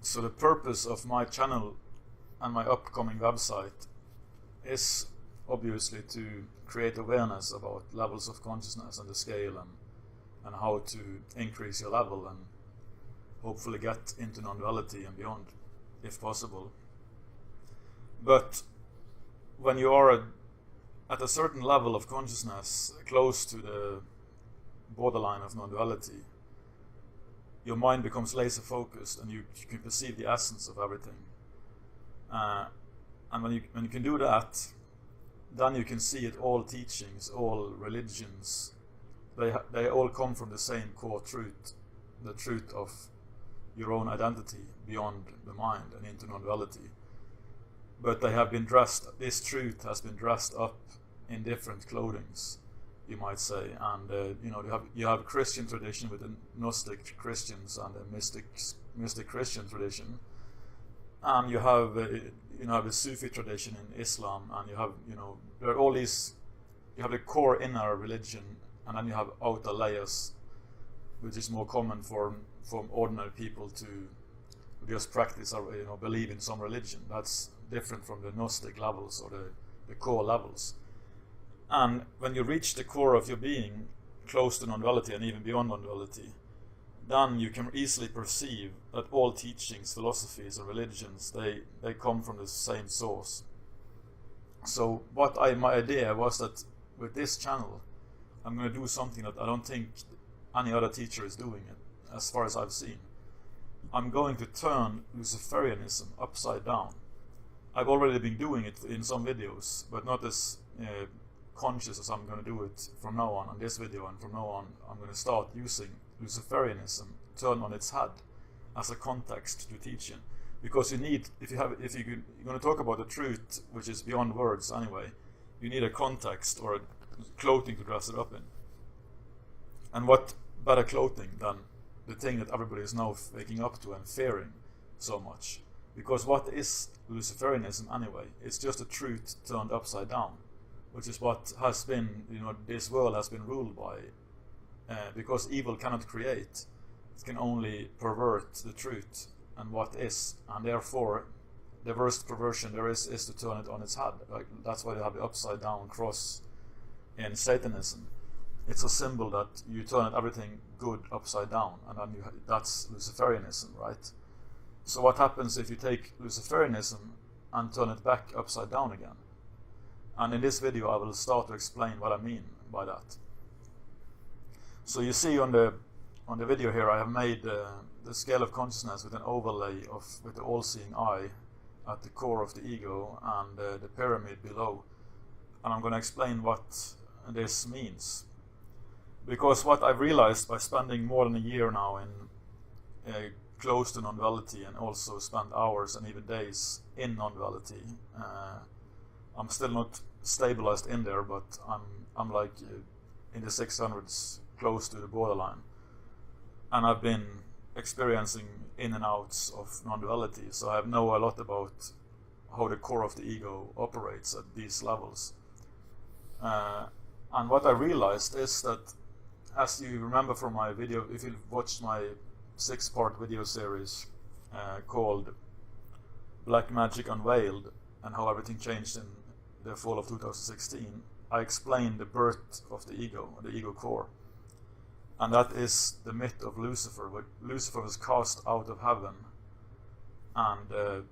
So the purpose of my channel and my upcoming website is obviously to create awareness about levels of consciousness and the scale, and how to increase your level and hopefully get into non-duality and beyond, if possible. But when you are at a certain level of consciousness, close to the borderline of non-duality, your mind becomes laser focused and you can perceive the essence of everything. And when you can do that, then you can see it, all teachings, all religions, they all come from the same core truth, the truth of your own identity beyond the mind and into non-duality. But they have been dressed, this truth has been dressed up in different clothings, you might say. And you have Christian tradition with the Gnostic Christians and the mystic Christian tradition, and you have the Sufi tradition in Islam, and you have there are all these. You have the core inner religion, and then you have outer layers, which is more common for ordinary people to just practice or believe in some religion. That's different from the Gnostic levels or the core levels. And when you reach the core of your being, close to non-duality and even beyond non-duality, then you can easily perceive that all teachings, philosophies, and religions, they come from the same source. So my idea was that with this channel, I'm going to do something that I don't think any other teacher is doing it, as far as I've seen. I'm going to turn Luciferianism upside down. I've already been doing it in some videos, but not as conscious as I'm going to do it from now on this video, and from now on I'm going to start using Luciferianism turned on its head as a context to teaching. Because you need, if you're going to talk about the truth, which is beyond words anyway, you need a context or a clothing to dress it up in. And what better clothing than the thing that everybody is now waking up to and fearing so much? Because what is Luciferianism anyway? It's just a truth turned upside down, which is what has been, this world has been ruled by. Because evil cannot create, it can only pervert the truth and what is, and therefore the worst perversion there is to turn it on its head. That's why they have the upside down cross in Satanism. It's a symbol that you turn everything good upside down, and then that's Luciferianism, right? So what happens if you take Luciferianism and turn it back upside down again? And in this video I will start to explain what I mean by that. So you see on the video here, I have made the scale of consciousness with an overlay with the all-seeing eye at the core of the ego, and the pyramid below. And I'm going to explain what this means. Because what I've realized by spending more than a year now in close to non-duality, and also spend hours and even days in non-duality, I'm still not stabilized in there, but I'm like in the 600s, close to the borderline. And I've been experiencing in and outs of non-duality, so I know a lot about how the core of the ego operates at these levels. And what I realized is that, as you remember from my video, if you watched my 6-part video series called Black Magic Unveiled and how everything changed in the fall of 2016, I explained the birth of the ego core. And that is the myth of Lucifer. Lucifer was cast out of heaven, and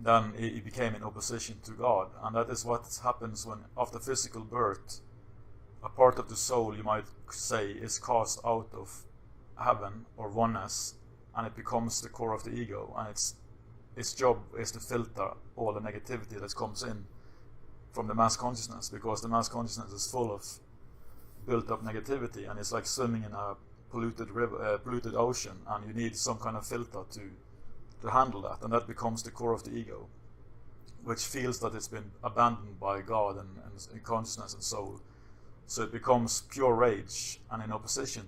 then he became in opposition to God. And that is what happens when, after physical birth, a part of the soul, you might say, is cast out of heaven or oneness, and it becomes the core of the ego. And its job is to filter all the negativity that comes in from the mass consciousness, because the mass consciousness is full of built up negativity, and it's like swimming in a polluted river, polluted ocean, and you need some kind of filter to handle that, and that becomes the core of the ego, which feels that it's been abandoned by God and consciousness and soul. So it becomes pure rage and in opposition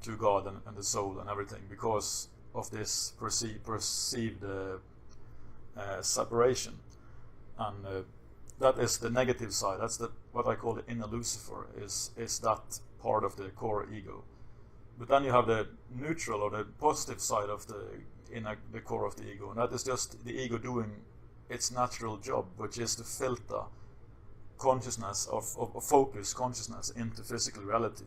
to God and the soul and everything, because of this perceived separation. And that is the negative side. That's what I call the inner Lucifer, is that part of the core ego. But then you have the neutral or the positive side of the core of the ego, and that is just the ego doing its natural job, which is to filter consciousness of focus consciousness into physical reality,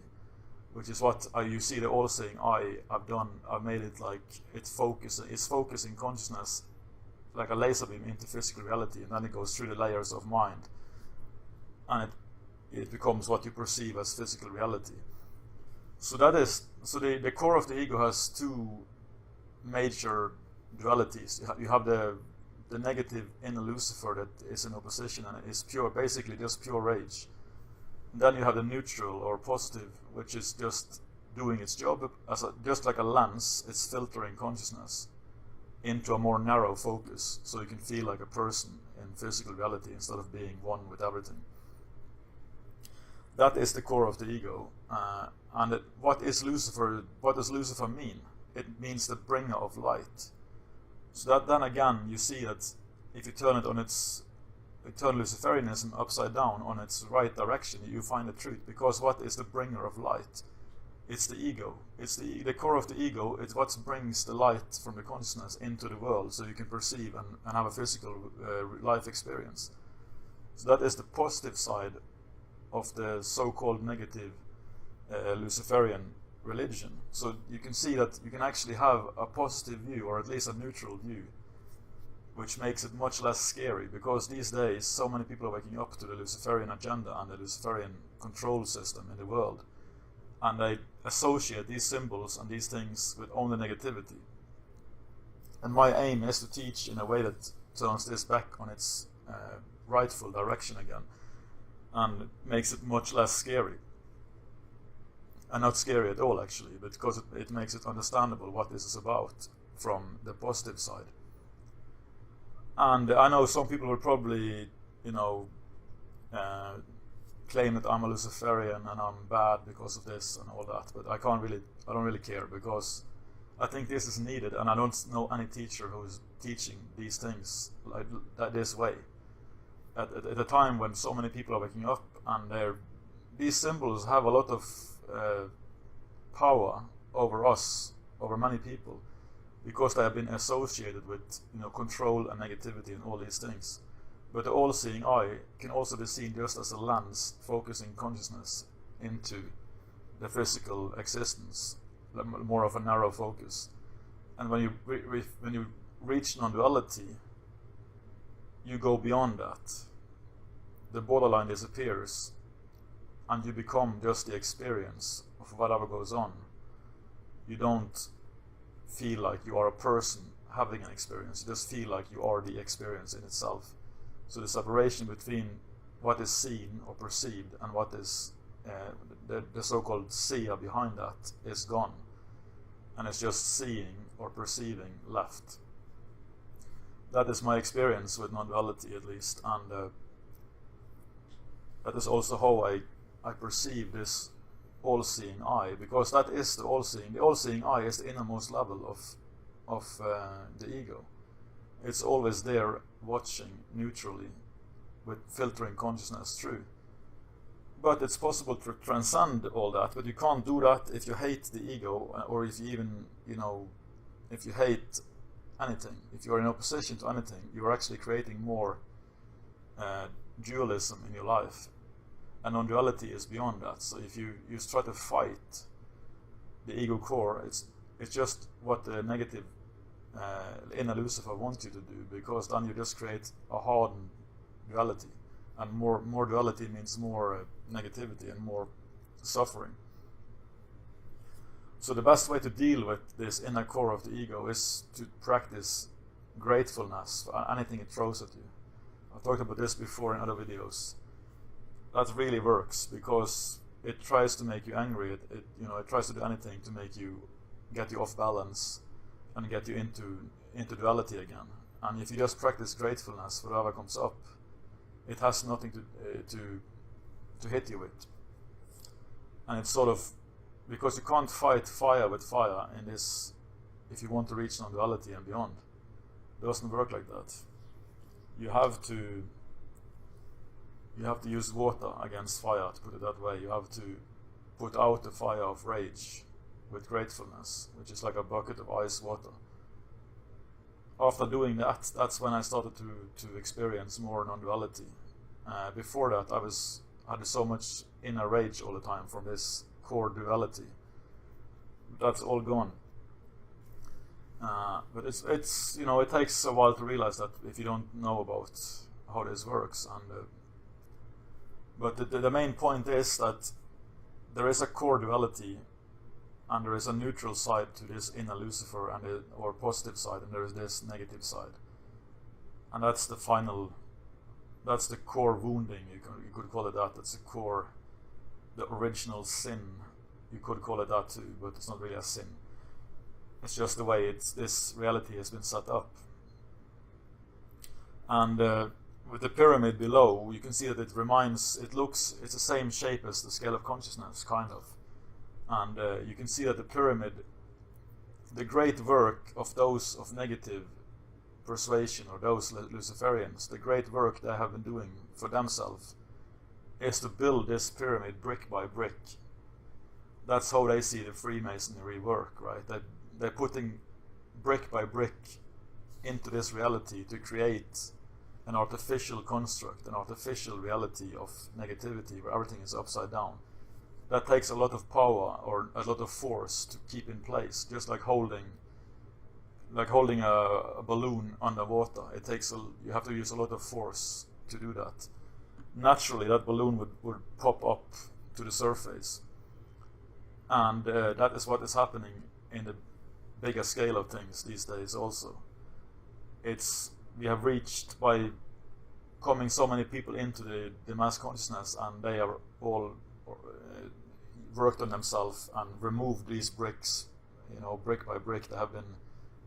which is what you see the all-seeing eye I've done. I've made it like it's focusing consciousness like a laser beam into physical reality, and then it goes through the layers of mind, and it becomes what you perceive as physical reality. So the core of the ego has two major dualities. You have the negative inner Lucifer that is in opposition and is pure, basically just pure rage. And then you have the neutral or positive, which is just doing its job just like a lens. It's filtering consciousness into a more narrow focus, so you can feel like a person in physical reality instead of being one with everything. That is the core of the ego. What is Lucifer? What does Lucifer mean? It means the bringer of light. So that then again, you see that if you turn Luciferianism upside down on its right direction, you find the truth. Because what is the bringer of light? It's the ego. It's the core of the ego. It's what brings the light from the consciousness into the world, so you can perceive and have a physical life experience. So that is the positive side of the so-called negative Luciferian religion. So you can see that you can actually have a positive view, or at least a neutral view, which makes it much less scary, because these days so many people are waking up to the Luciferian agenda and the Luciferian control system in the world, and they associate these symbols and these things with only negativity. And my aim is to teach in a way that turns this back on its rightful direction again, and makes it much less scary. And not scary at all, actually, but because it makes it understandable what this is about from the positive side. And I know some people will probably, claim that I'm a Luciferian and I'm bad because of this and all that, but I don't really care, because I think this is needed, and I don't know any teacher who is teaching these things like this way. At a time when so many people are waking up, and these symbols have a lot of power over us, over many people, because they have been associated with control and negativity and all these things. But the all-seeing eye can also be seen just as a lens focusing consciousness into the physical existence, more of a narrow focus. And when you reach non-duality, you go beyond that. The borderline disappears, and you become just the experience of whatever goes on. You don't feel like you are a person having an experience. You just feel like you are the experience in itself. So the separation between what is seen or perceived and what is the so-called seer behind that is gone. And it's just seeing or perceiving left. That is my experience with non-duality, at least, and that is also how I perceive this all-seeing eye, because that is the all-seeing. The all-seeing eye is the innermost level of the ego. It's always there, watching neutrally, with filtering consciousness through. But it's possible to transcend all that, but you can't do that if you hate the ego, or if you even, if you hate anything. If you're in opposition to anything, you're actually creating more dualism in your life. And non-duality is beyond that. So if you try to fight the ego core, it's just what the negative inner Lucifer wants you to do, because then you just create a hardened duality, and more duality means more negativity and more suffering. So the best way to deal with this inner core of the ego is to practice gratefulness for anything it throws at you. I've talked about this before in other videos. That really works, because it tries to make you angry. It tries to do anything to get you off balance and get you into duality again. And if you just practice gratefulness for whatever comes up, it has nothing to hit you with. And it's sort of, because you can't fight fire with fire in this, if you want to reach non-duality and beyond. It doesn't work like that. You have to use water against fire, to put it that way. You have to put out the fire of rage with gratefulness, which is like a bucket of ice water. After doing that, that's when I started to experience more non-duality. Before that, I had so much inner rage all the time from this core duality. That's all gone. But it's it takes a while to realize that if you don't know about how this works. But the main point is that there is a core duality, and there is a neutral side to this inner Lucifer, or positive side, and there is this negative side. And that's the core wounding, you could call it that. That's the original sin. You could call it that too, but it's not really a sin. It's just the way this reality has been set up. And with the pyramid below, you can see that it's the same shape as the scale of consciousness, kind of. And you can see that the pyramid, the great work of those of negative persuasion, or those Luciferians, the great work they have been doing for themselves, is to build this pyramid brick by brick. That's how they see the Freemasonry work, right? They're putting brick by brick into this reality to create an artificial construct, an artificial reality of negativity where everything is upside down. That takes a lot of power or a lot of force to keep in place, just like holding a balloon underwater. You have to use a lot of force to do that. Naturally, that balloon would pop up to the surface. And that is what is happening in the bigger scale of things these days also. We have reached, by coming so many people into the mass consciousness, and they are all worked on themselves and removed these bricks, brick by brick. They have been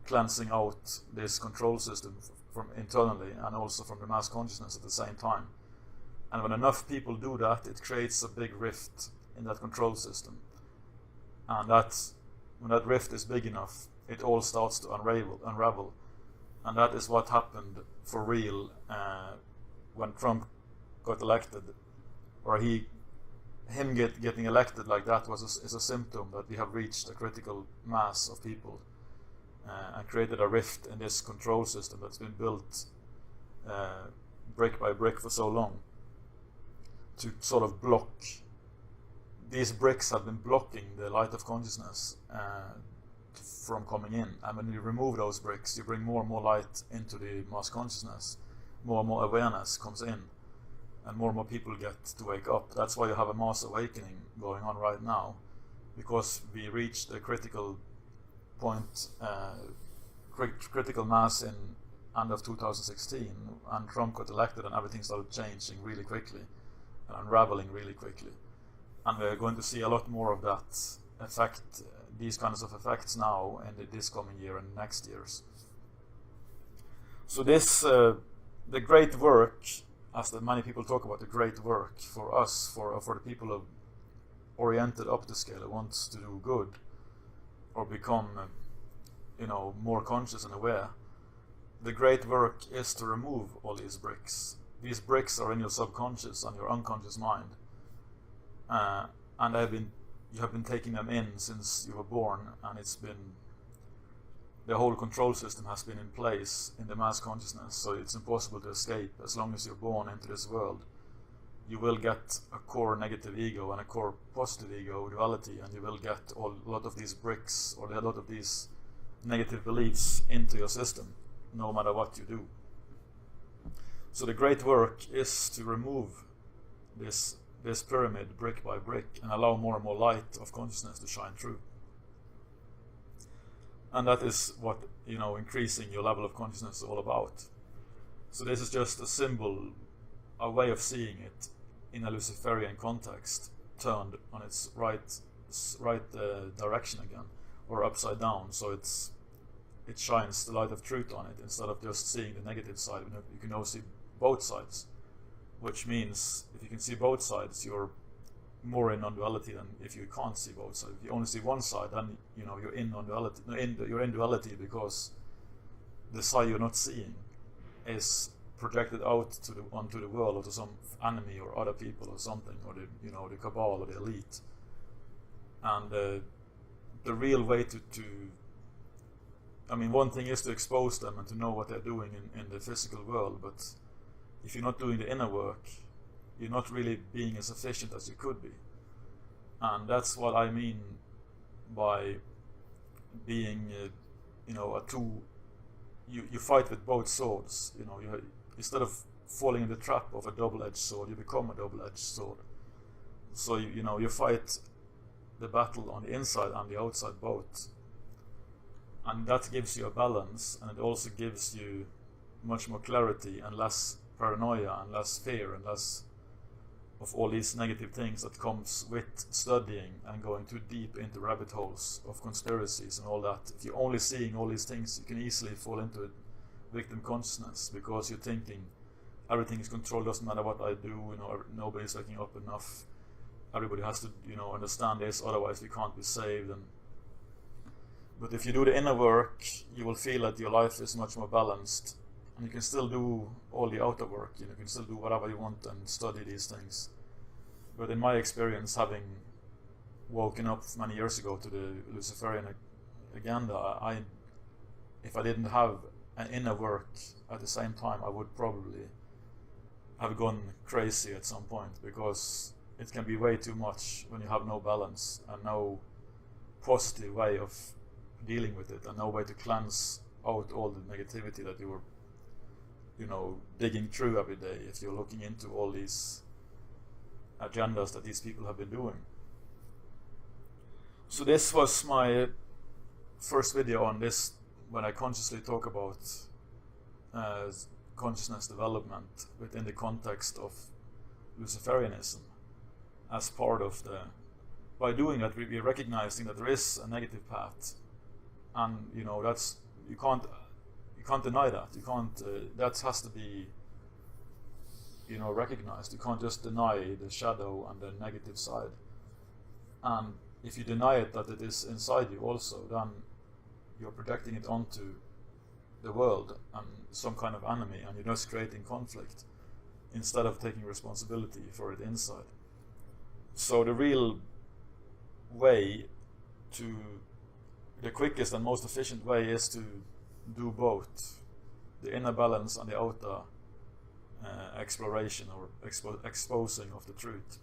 cleansing out this control system from internally and also from the mass consciousness at the same time. And when enough people do that, it creates a big rift in that control system. And when that rift is big enough, it all starts to unravel. And that is what happened for real when Trump got elected, or him getting elected like that is a symptom that we have reached a critical mass of people and created a rift in this control system that's been built brick by brick for so long to sort of block. These bricks have been blocking the light of consciousness from coming in, and when you remove those bricks, you bring more and more light into the mass consciousness, more and more awareness comes in, and more people get to wake up. That's why you have a mass awakening going on right now, because we reached a critical point, critical mass in end of 2016, and Trump got elected, and everything started changing really quickly and unraveling really quickly. And we're going to see a lot more of that effect, these kinds of effects now in this coming year and next years. So this, the great work, as many people talk about the great work for us, for the people who are oriented up the scale, who wants to do good or become, more conscious and aware. The great work is to remove all these bricks. These bricks are in your subconscious and your unconscious mind. And you have been taking them in since you were born, and the whole control system has been in place in the mass consciousness, so it's impossible to escape. As long as you're born into this world, you will get a core negative ego and a core positive ego duality, and you will get a lot of these bricks or a lot of these negative beliefs into your system, no matter what you do. So the great work is to remove this pyramid brick by brick and allow more and more light of consciousness to shine through. And that is what, increasing your level of consciousness is all about. So this is just a symbol, a way of seeing it in a Luciferian context, turned on its right direction again, or upside down, so it shines the light of truth on it instead of just seeing the negative side. You can now see both sides, which means if you can see both sides, you're more in non-duality than if you can't see both sides. If you only see one side, then you're in non-duality. You're in duality because the side you're not seeing is projected out onto the world, or to some enemy or other people or something, or the cabal or the elite. And the real way to I mean, one thing is to expose them and to know what they're doing in the physical world, but if you're not doing the inner work, you're not really being as efficient as you could be. And that's what I mean by being, you fight with both swords. Instead of falling in the trap of a double-edged sword, you become a double-edged sword. So you fight the battle on the inside and the outside both. And that gives you a balance, and it also gives you much more clarity and less paranoia and less fear and less of all these negative things that comes with studying and going too deep into rabbit holes of conspiracies and all that. If you're only seeing all these things, you can easily fall into a victim consciousness, because you're thinking everything is controlled, doesn't matter what I do, nobody's waking up enough, everybody has to understand this, otherwise we can't be saved. But if you do the inner work, you will feel that your life is much more balanced, and you can still do all the outer work. You can still do whatever you want and study these things. But in my experience, having woken up many years ago to the Luciferian agenda, if I didn't have an inner work at the same time, I would probably have gone crazy at some point, because it can be way too much when you have no balance and no positive way of dealing with it, and no way to cleanse out all the negativity that you were digging through every day, if you're looking into all these agendas that these people have been doing. So this was my first video on this, when I consciously talk about consciousness development within the context of Luciferianism, as part of by doing that, we're recognizing that there is a negative path, and that's, you can't deny that. You can't. That has to be, recognized. You can't just deny the shadow and the negative side. And if you deny it, that it is inside you also, then you're projecting it onto the world and some kind of enemy, and you're just creating conflict instead of taking responsibility for it inside. So the real way the quickest and most efficient way is to do both, the inner balance and the outer exploration or exposing of the truth.